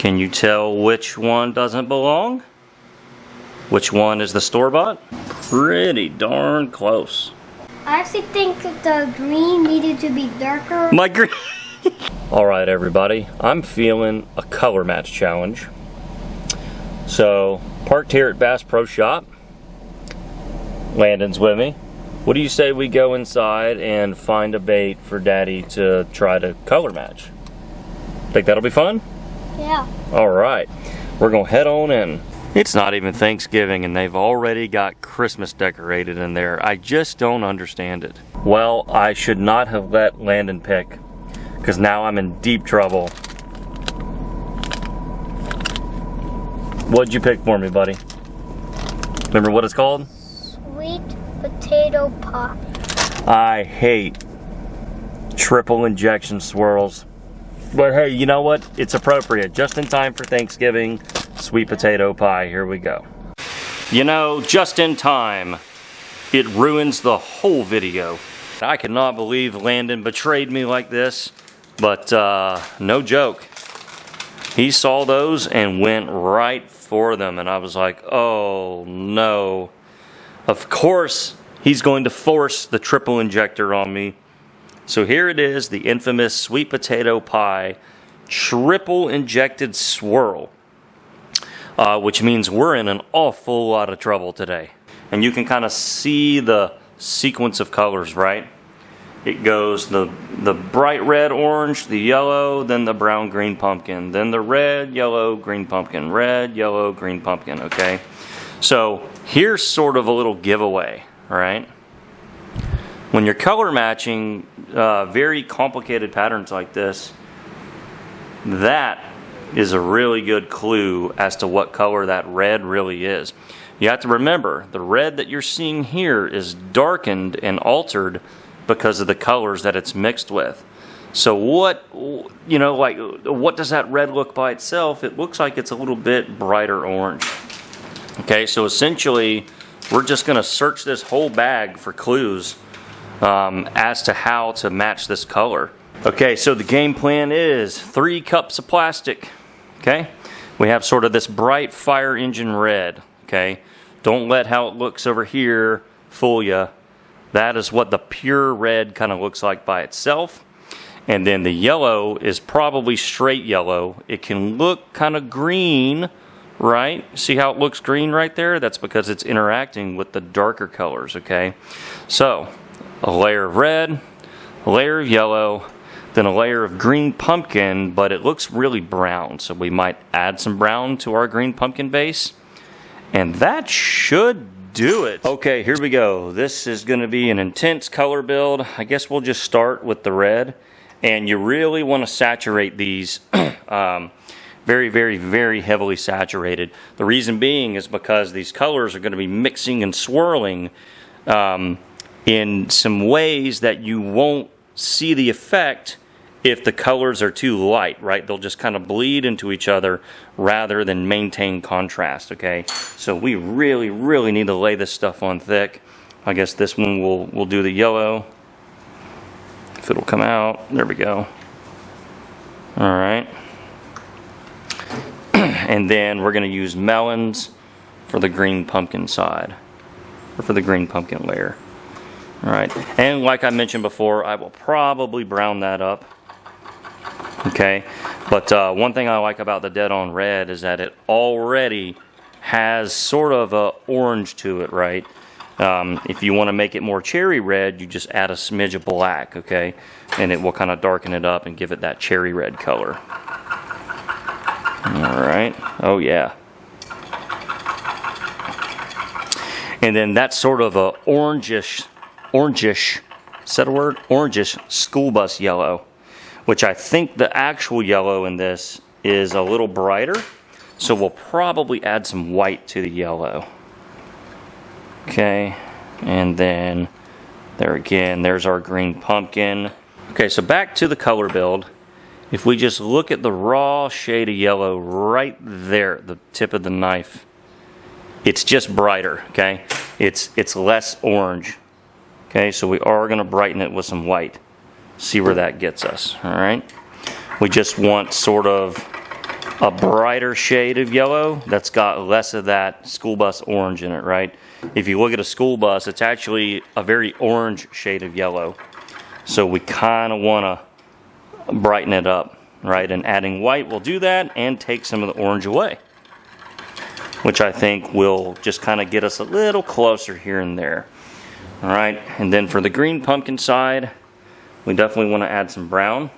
Can you tell which one doesn't belong? Which one is the store-bought? Pretty darn close. I actually think the green needed to be darker. My green. Alright everybody, I'm feeling a color match challenge. So, parked here at Bass Pro Shop. Landon's with me. What do you say we go inside and find a bait for Daddy to try to color match? Think that'll be fun? Yeah. Alright, we're gonna head on in. It's not even Thanksgiving and they've already got Christmas decorated in there. I just don't understand it. Well, I should not have let Landon pick, because now I'm in deep trouble. What'd you pick for me, buddy? Remember what it's called? Sweet potato pie. I hate triple injection swirls. But hey, you know what? It's appropriate. Just in time for Thanksgiving, sweet potato pie. Here we go. You know, just in time, it ruins the whole video. I cannot believe Landon betrayed me like this, but no joke. He saw those and went right for them, and I was like, oh no. Of course, he's going to force the triple injector on me. So here it is, the infamous sweet potato pie triple injected swirl, which means we're in an awful lot of trouble today. And you can kind of see the sequence of colors, right? It goes the bright red, orange, the yellow, then the brown, green pumpkin, then the red, yellow, green pumpkin, red, yellow, green pumpkin, okay? So here's sort of a little giveaway, all right? When you're color matching very complicated patterns like this, that is a really good clue as to what color that red really is. You have to remember, the red that you're seeing here is darkened and altered because of the colors that it's mixed with. So what, you know, like, what does that red look by itself? It looks like it's a little bit brighter orange. Okay, so essentially, we're just gonna search this whole bag for clues as to how to match this color. Okay, so the game plan is 3 cups of plastic. Okay, we have sort of this bright fire engine red. Okay, don't let how it looks over here fool you. That is what the pure red kind of looks like by itself. And then the yellow is probably straight yellow. It can look kind of green, right? See how it looks green right there? That's because it's interacting with the darker colors, okay? So, a layer of red, a layer of yellow, then a layer of green pumpkin, but it looks really brown, so we might add some brown to our green pumpkin base, and that should do it. Okay, here we go. This is going to be an intense color build. I guess we'll just start with the red, and you really want to saturate these very, very, very heavily saturated. The reason being is because these colors are going to be mixing and swirling in some ways that you won't see the effect if the colors are too light, right? They'll just kind of bleed into each other rather than maintain contrast, okay? So we really, really need to lay this stuff on thick. I guess this one we'll do the yellow. If it'll come out, there we go. All right. And then we're gonna use melons for the green pumpkin side, or for the green pumpkin layer. All right, and like I mentioned before, I will probably brown that up, okay? But one thing I like about the dead on red is that it already has sort of a orange to it, right? If you want to make it more cherry red, you just add a smidge of black, okay? And it will kind of darken it up and give it that cherry red color. All right, oh yeah. And then that's sort of a orangish, is that a word? Orangish school bus yellow, which I think the actual yellow in this is a little brighter, so we'll probably add some white to the yellow. Okay, and then there again, there's our green pumpkin. Okay, so back to the color build. If we just look at the raw shade of yellow right there at the tip of the knife, it's just brighter, okay? It's less orange. Okay, so we are going to brighten it with some white. See where that gets us, all right? We just want sort of a brighter shade of yellow that's got less of that school bus orange in it, right? If you look at a school bus, it's actually a very orange shade of yellow. So we kind of want to brighten it up, right? And adding white will do that and take some of the orange away, which I think will just kind of get us a little closer here and there. All right, and then for the green pumpkin side, we definitely want to add some brown.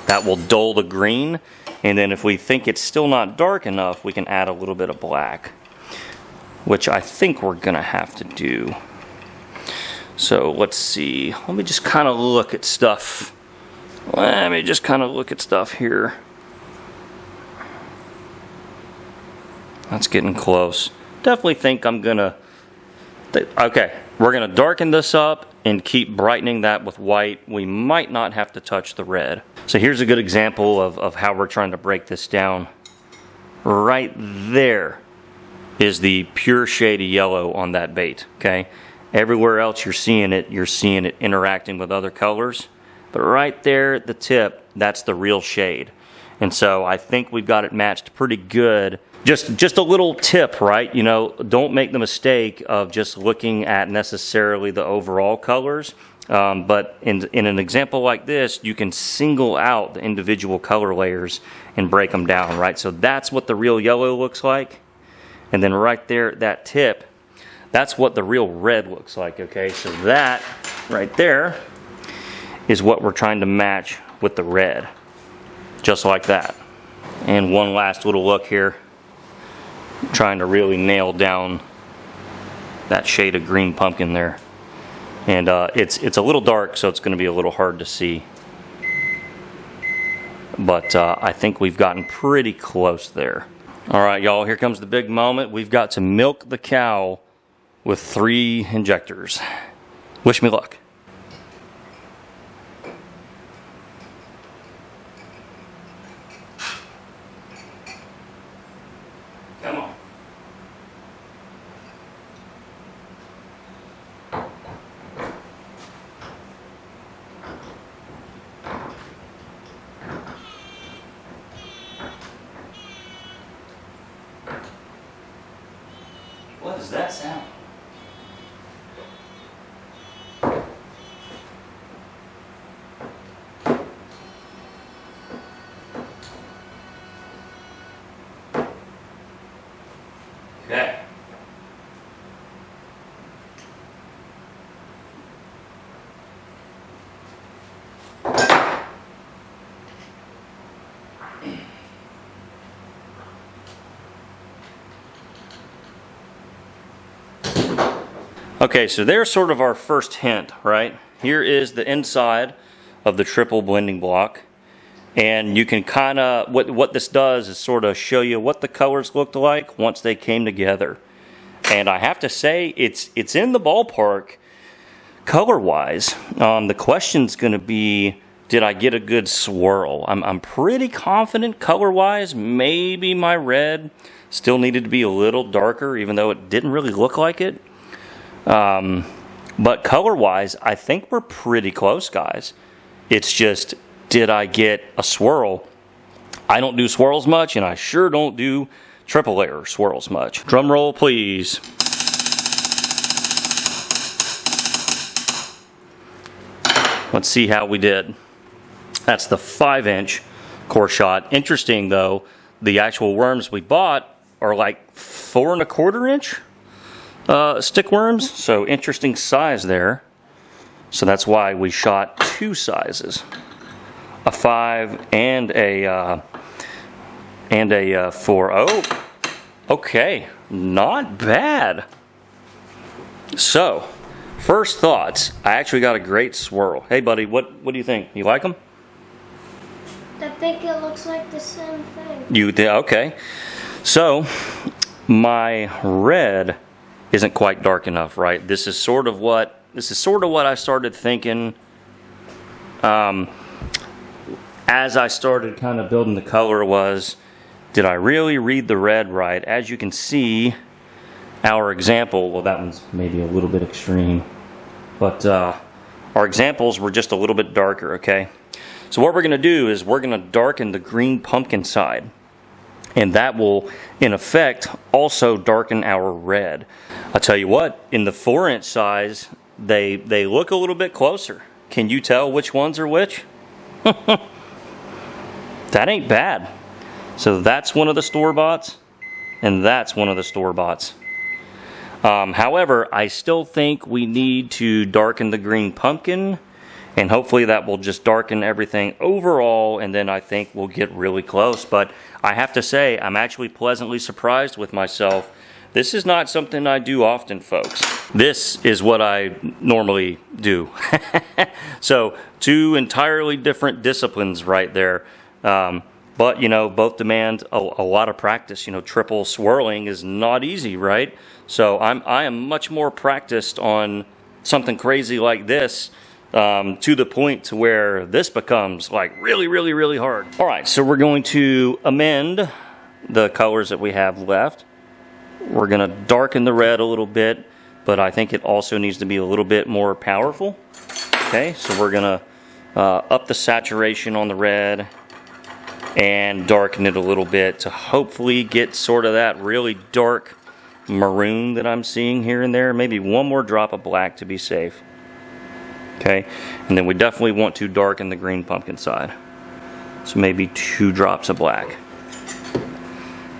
That will dull the green. And then if we think it's still not dark enough, we can add a little bit of black, which I think we're gonna have to do. So let's see, let me just kind of look at stuff. Let me just kind of look at stuff here. That's getting close. Definitely think I'm gonna, okay, we're gonna darken this up and keep brightening that with white. We might not have to touch the red. So here's a good example of how we're trying to break this down. Right there is the pure shade of yellow on that bait, okay? Everywhere else you're seeing it interacting with other colors. But right there at the tip, that's the real shade. And so I think we've got it matched pretty good. Just a little tip, right? You know, don't make the mistake of just looking at necessarily the overall colors. But in an example like this, you can single out the individual color layers and break them down, right? So that's what the real yellow looks like. And then right there at that tip, that's what the real red looks like, okay? So that right there is what we're trying to match with the red, just like that. And one last little look here, trying to really nail down that shade of green pumpkin there. And it's a little dark, so it's going to be a little hard to see. But I think we've gotten pretty close there. All right, y'all, here comes the big moment. We've got to milk the cow with 3 injectors. Wish me luck. Come on. What does that sound? Okay. Okay, so there's sort of our first hint, right? Here is the inside of the triple blending block. And you can kind of, what this does is sort of show you what the colors looked like once they came together. And I have to say, it's in the ballpark color-wise. The question's going to be, did I get a good swirl? I'm pretty confident color-wise. Maybe my red still needed to be a little darker, even though it didn't really look like it. But color-wise, I think we're pretty close, guys. It's just, did I get a swirl? I don't do swirls much, and I sure don't do triple layer swirls much. Drum roll, please. Let's see how we did. That's the 5-inch core shot. Interesting, though, the actual worms we bought are like 4 1/4 inch stick worms, so interesting size there. So that's why we shot 2 sizes, a 5 and a 4. Oh, okay, not bad. So, first thoughts. I actually got a great swirl. Hey, buddy, what do you think? You like them? I think it looks like the same thing. You did, okay. So, my red isn't quite dark enough, right? This is sort of what I started thinking as I started kind of building the color was, did I really read the red right? As you can see, our example, well, that one's maybe a little bit extreme, but our examples were just a little bit darker, okay? So what we're going to do is we're going to darken the green pumpkin side, And that will, in effect, also darken our red. I'll tell you what, in the 4-inch size, they look a little bit closer. Can you tell which ones are which? That ain't bad. So that's one of the store-boughts, and that's one of the store-boughts. However, I still think we need to darken the green pumpkin, and hopefully that will just darken everything overall, and then I think we'll get really close. But I have to say, I'm actually pleasantly surprised with myself. This is not something I do often, folks. This is what I normally do. So, 2 entirely different disciplines right there. But, you know, both demand a lot of practice. You know, triple swirling is not easy, right? So I am much more practiced on something crazy like this, to the point to where this becomes like really, really, really hard. All right, so we're going to amend the colors that we have left. We're gonna darken the red a little bit, but I think it also needs to be a little bit more powerful. Okay, so we're gonna up the saturation on the red and darken it a little bit to hopefully get sort of that really dark maroon that I'm seeing here and there. Maybe one more drop of black to be safe. Okay, and then we definitely want to darken the green pumpkin side. So maybe 2 drops of black.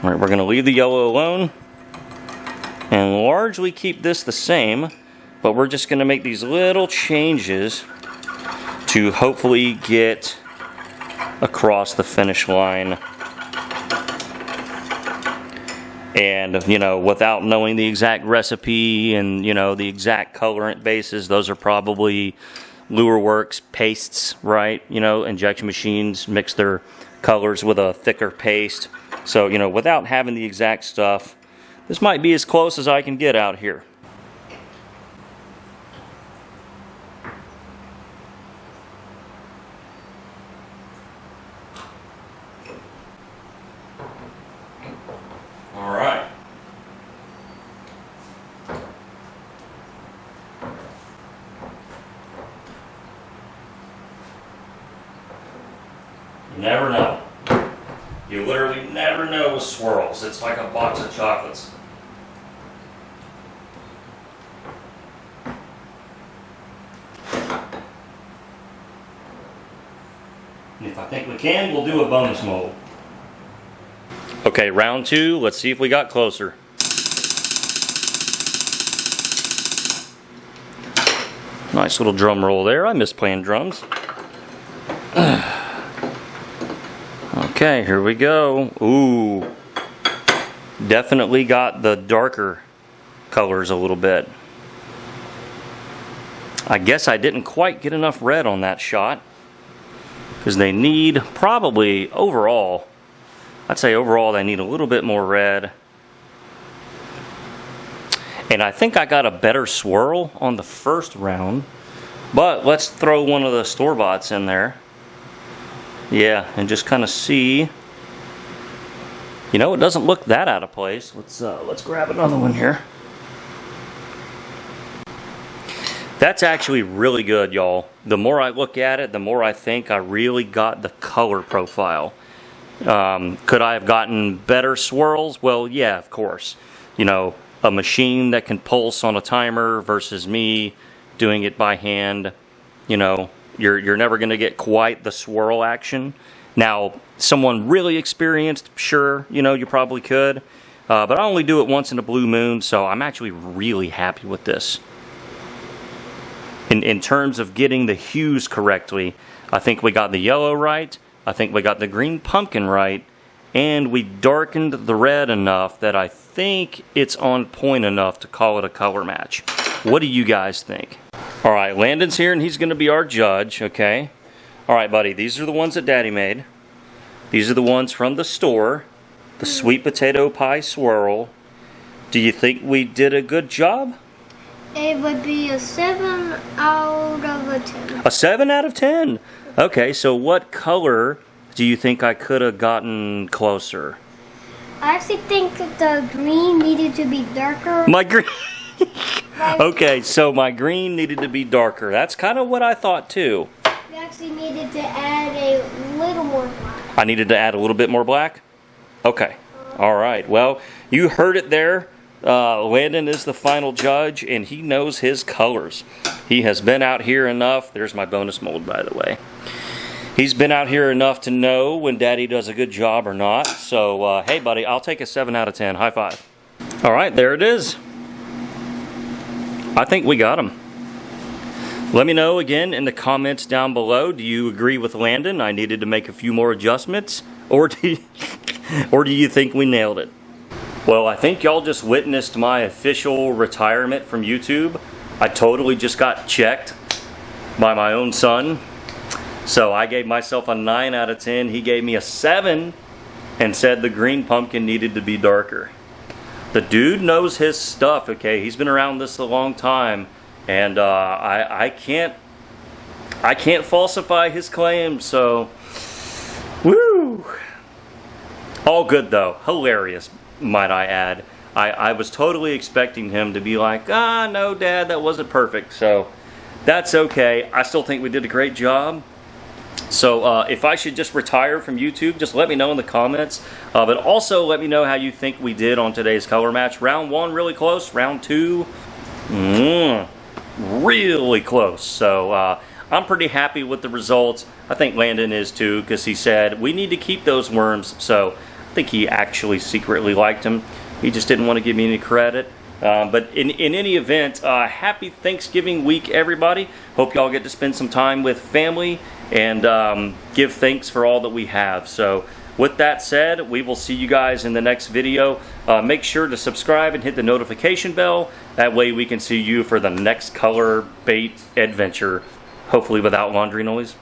All right, we're gonna leave the yellow alone and largely keep this the same, but we're just gonna make these little changes to hopefully get across the finish line. And, you know, without knowing the exact recipe and, you know, the exact colorant bases, those are probably LureWorks pastes, right? You know, injection machines mix their colors with a thicker paste. So, you know, without having the exact stuff, this might be as close as I can get out here. All right. You never know. You literally never know with swirls. It's like a box of chocolates. And if I think we can, we'll do a bonus mold. Okay, round 2, let's see if we got closer. Nice little drum roll there. I miss playing drums. Okay, here we go. Ooh. Definitely got the darker colors a little bit. I guess I didn't quite get enough red on that shot, because they need probably overall, I'd say overall they need a little bit more red. And I think I got a better swirl on the first round, but let's throw one of the store-boughts in there. Yeah, and just kind of see. You know, it doesn't look that out of place. Let's grab another one here. That's actually really good, y'all. The more I look at it, the more I think I really got the color profile. Could I have gotten better swirls? Well, yeah, of course. You know, a machine that can pulse on a timer versus me doing it by hand, you know, you're never going to get quite the swirl action. Now, someone really experienced, sure, you know, you probably could. But I only do it once in a blue moon, so I'm actually really happy with this. In terms of getting the hues correctly, I think we got the yellow right, I think we got the green pumpkin right, and we darkened the red enough that I think it's on point enough to call it a color match. What do you guys think? All right, Landon's here and he's going to be our judge, okay? All right, buddy, these are the ones that Daddy made. These are the ones from the store, the sweet potato pie swirl. Do you think we did a good job? It would be a 7 out of 10. A 7 out of 10? Okay, so what color do you think I could have gotten closer? I actually think the green needed to be darker. My green... Okay, so my green needed to be darker. That's kind of what I thought too. You actually needed to add a little more black. I needed to add a little bit more black? Okay. All right. Well, you heard it there. Landon is the final judge, and he knows his colors. He has been out here enough. There's my bonus mold, by the way. He's been out here enough to know when Daddy does a good job or not. So, hey, buddy, I'll take a 7 out of 10. High five. All right, there it is. I think we got him. Let me know again in the comments down below. Do you agree with Landon? I needed to make a few more adjustments, or do you think we nailed it? Well, I think y'all just witnessed my official retirement from YouTube. I totally just got checked by my own son. So I gave myself a 9 out of 10. He gave me a 7 and said the green pumpkin needed to be darker. The dude knows his stuff, okay? He's been around this a long time. And I can't falsify his claims, so woo! All good though, hilarious, might I add. I was totally expecting him to be like, no, Dad, that wasn't perfect. So that's okay. I still think we did a great job. So if I should just retire from YouTube, just let me know in the comments. But also let me know how you think we did on today's color match. Round 1 really close. Round 2. Really close. So I'm pretty happy with the results. I think Landon is too, because he said we need to keep those worms. So I think he actually secretly liked them. He just didn't want to give me any credit. But in any event, happy Thanksgiving week, everybody. Hope y'all get to spend some time with family and give thanks for all that we have. So with that said, we will see you guys in the next video. Make sure to subscribe and hit the notification bell. That way we can see you for the next color bait adventure, hopefully without laundry noise.